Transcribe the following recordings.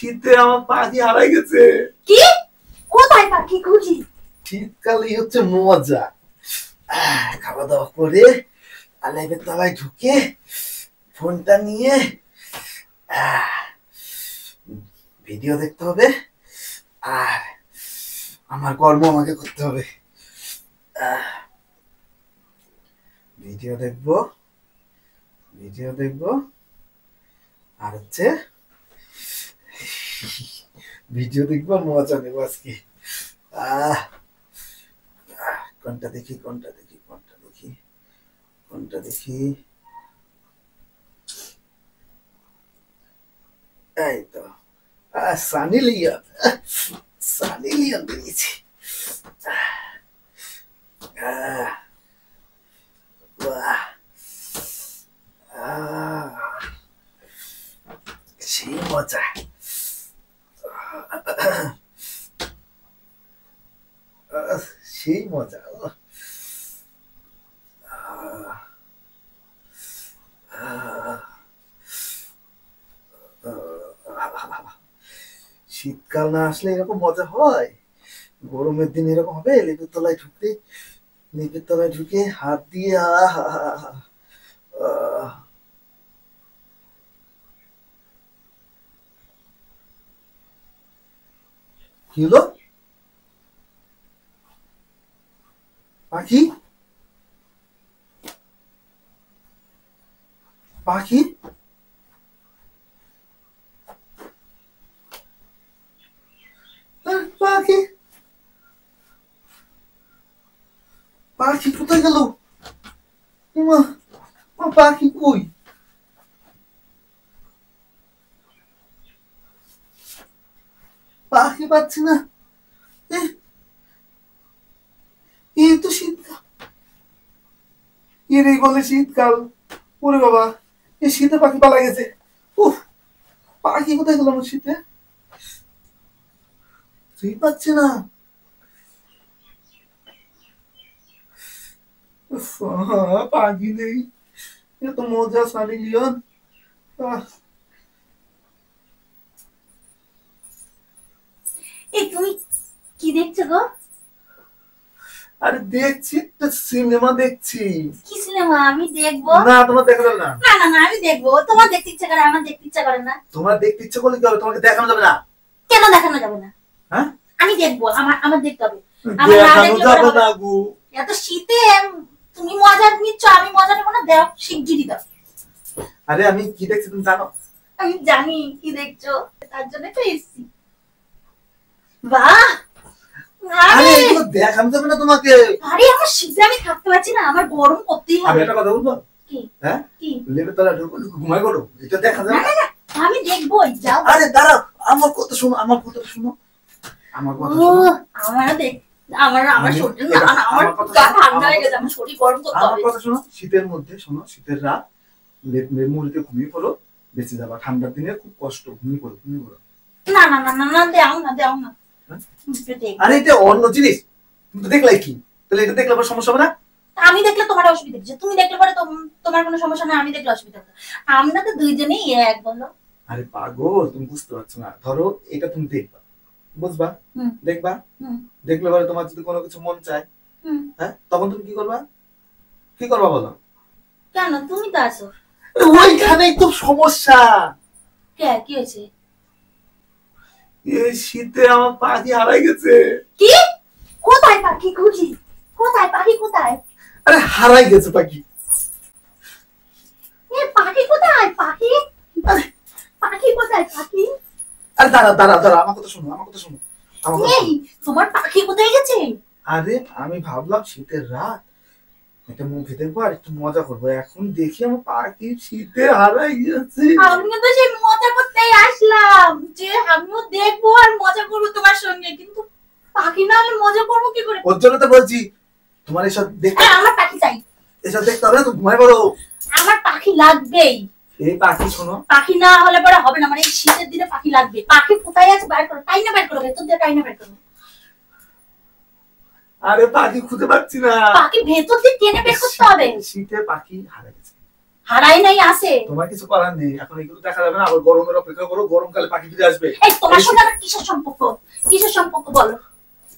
শীতে আমার পাখি হারাই গেছে। কি? কোথায় পাখি খুঁজি? শীতকালেই হচ্ছে মজা। খাওয়া দাওয়া করে আলাইবের তলায় ঢুকে ফোনটা নিয়ে ভিডিও দেখতে হবে, আর আমার কর্ম আমাকে করতে হবে। ভিডিও দেখবো আর হচ্ছে ভিডিও দেখবো, মজা নেবো আজকে। কোনটা দেখি এই তো সানি লিওন বেরিয়েছি। সেই মজা। সেই মজা। শীতকাল না আসলে এরকম মজা হয়? গরমের দিন এরকম হবে? লেবুর তলায় ঢুকে হাত দিয়ে কি হলো? পাখি পাখি পাখি পাখি কোথায় গেল? পাখি কই? পাখি পাচ্ছি না। এই তো শীতকাল, এর বলে শীতকাল। ওরে বাবা, এই শীতে পাখি পালা গেছে। উফ, পাখি কোথায় গেল আমার শীতে? তুই পাচ্ছি না। পাখি নেই, এত মজা সানি লিওন। এই তুমি কি দেখছো গো? আরে দেখছি, সিনেমা দেখছি। কি সিনেমা? আমি দেখবো না, তোমার দেখা যাবে না। না না না, আমি দেখবো। তোমার দেখতে ইচ্ছা করে, আমার দেখতে ইচ্ছা করে না। তোমার দেখতে ইচ্ছা করলে কি হবে? তোমাকে দেখানো যাবে না। কেন দেখানো যাবে না? হ্যাঁ, আমি দেখবো, আমার দেখতে হবে। দেখানো যাবে না গো। এত শীতে তুমি মজা নিচ্ছ, আমি মজা নেবো না? দাও, শিগগিরই দাও। আরে আমি কি দেখছি তুমি জানো? আমি জানি কি দেখছো, তার জন্য তো এসেছি। বাহ, আরে এগুলো দেখানো যাবে না তোমাকে। আরে আমার শীতে আমি থাকতে পারছি না, আমার গরম করতেই হবে। আমি একটা কথা বলবো? কি? হ্যাঁ, কি? লেবুর তলায় ঢুকে ঘুমাই করো, এটা দেখা যাবে না না। না, আমি দেখবোই, যাও। আরে দাঁড়াও, আমার কথা শোনো। আমার কথা শোনো। আমার দেখ, আমার শরীর না, আমার গা ঠান্ডা হয়ে গেছে, আমার শরীর গরম করতে হবে। আমার কথা শোনো, শীতের মধ্যে শোনো, শীতের রাত মুড়িতে ঘুমিয়ে পড়ো, বেঁচে যাবা। ঠান্ডার দিনে খুব কষ্ট, ঘুমিয়ে পড়ো। না না না না না, দাও না। আরে এটা অন্য জিনিস, তুমি তো দেখলাই কি? তাহলে এটা দেখলে আবার সমস্যা হবে না? আমি দেখলে তোমার অসুবিধা হচ্ছে, তুমি দেখলে পরে তোমার কোনো সমস্যা না, আমি দেখলে অসুবিধা হবে। আমরা তো দুইজনেই এক, বলো। আরে পাগল, তুমি বুঝতে পারছো না। ধরো এটা তুমি দেখবা, বুঝবা, দেখবা, দেখলে পরে তোমার যদি কোনো কিছু মন চায়, হ্যাঁ, তখন তুমি কি করবা বলো? কেন? তুমি তো আছো ওইখানেই তো সমস্যা। কি হয়েছে? এই শীতে আমার পাখি হারাই গেছে। কি? কোথায় পাখি খুঁজি? কোথায় পাখি? কোথায়? আরে হারাই গেছে পাখি। পাখি কোথায়? পাখি, আরে পাখি কোথায়? পাখি, আরে দাঁড়া, আমার কথা শোনো। তোমার পাখি কোথায় গেছে? আরে আমি ভাবলাম শীতের রাত, একটা মুভি দেখবো আর একটু মজা করবো। এখন দেখি আমার পাখি শীতে হারাই গেছে। আমিও তো সেই মজা করতেই আসলাম, যে আমিও দেখবো আর মজা করবো তোমার সঙ্গে, কিন্তু পাখি না হলে মজা করবো কি করে? ওর জন্য তো বলছি, তোমার এসব দেখতে, আমার পাখি চাই। এসব দেখতে হবে না, তো ঘুমাই পড়ো। আমার পাখি লাগবেই। এই পাখি শোনো, পাখি না হলে পরে হবে না, মানে এই শীতের দিনে পাখি লাগবে। পাখি কোথায় আছে? বাইর করো, টাইনা বাইর করো, ভেতর দিয়ে টাইনা বাইর করো। আরে পাখি খুঁজে পাচ্ছি না। পাখি ভেতর দিয়ে টেনে বের করতে হবে। শীতে পাখি হারাই গেছে। হারাই নাই আছে। তোমার কিছু করার নেই, এখন এগুলো দেখা যাবে না, আবার গরমের অপেক্ষা করো, গরমকালে পাখি ফিরে আসবে। এই তোমার সঙ্গে আমার কিসের সম্পর্ক? কিসের সম্পর্ক বলো?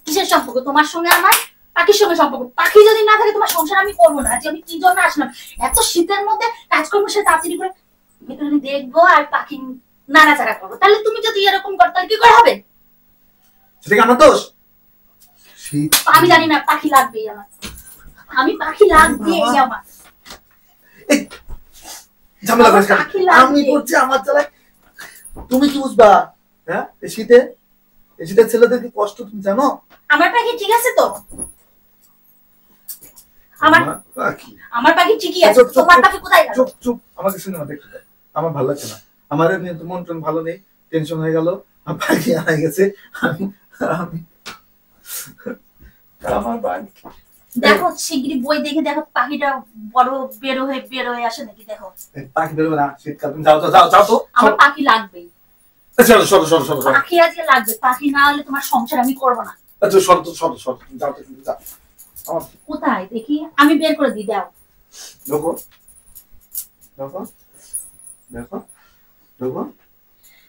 কিসের সম্পর্ক তোমার সঙ্গে আমার? পাখির সঙ্গে সম্পর্ক। পাখি যদি না থাকে তোমার সংসার আমি করবো না। যে আমি কি জন্য আসলাম এত শীতের মধ্যে কাজকর্ম সে তাড়াতাড়ি করে একটুখানি দেখবো আর পাখি নাড়াচাড়া করবো। তাহলে তুমি যদি এরকম করো তাহলে কি করে হবে? সেটা কি আমার দোষ? আমি জানি না, পাখি লাগবেই আমার। আমি পাখি লাগবেই আমার। ঝামেলা করিস কেন? আমি করছি আমার চালায়, তুমি কি বুঝবা? হ্যাঁ, এই শীতে ছেলেদেরকে কষ্ট তুমি জানো? আমার পাখি ঠিক আছে তো? আমার পাখি ঠিকই আছে। তোমার পাখি কোথায় গেল? চুপ চুপ, আমাকে শুনে দেখতে দাও। আমার ভালো লাগছে না, আমার এমনি তো মন টন ভালো নেই, টেনশন হয়ে গেল, আমার পাখি হারাই গেছে। আমার পাখি দেখো শিগগিরই বই দেখে দেখো পাখিটা বড় বের হয়ে আসে নাকি দেখো। পাখি বেরোবে না শীতকাল, তুমি যাও তো যাও যাও তো। আমার পাখি লাগবেই। চলো চলো চলো চলো, পাখি আজকে লাগবে। পাখি না হলে তোমার সংসার আমি করবো না। আচ্ছা সরো তো সরো সরো, যাও তো যাও। কোথায় দেখি? আমি বের করে দিই, দাও। দেখো দেখো দেখো দেখো,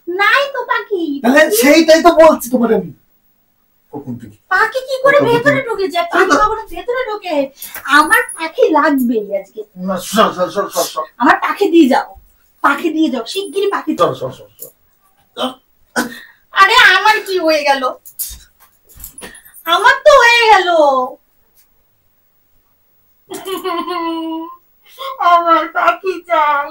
নাই তো পাখি। তাহলে সেইটাই তো বলছি তোমার আমি। কখন থেকে পাখি কি করে ভেতরে ঢুকে যায়? পাখি কখনো ভেতরে ঢোকে? আমার পাখি লাগবে আজকে। সর সর সর সর সর, আমার পাখি দিয়ে যাও, পাখি দিয়ে যাও শিগগিরই পাখি। সর সর সর সর। আরে আমার কি হয়ে গেল? আমার তো হয়ে গেল। আমার পাখি চাই।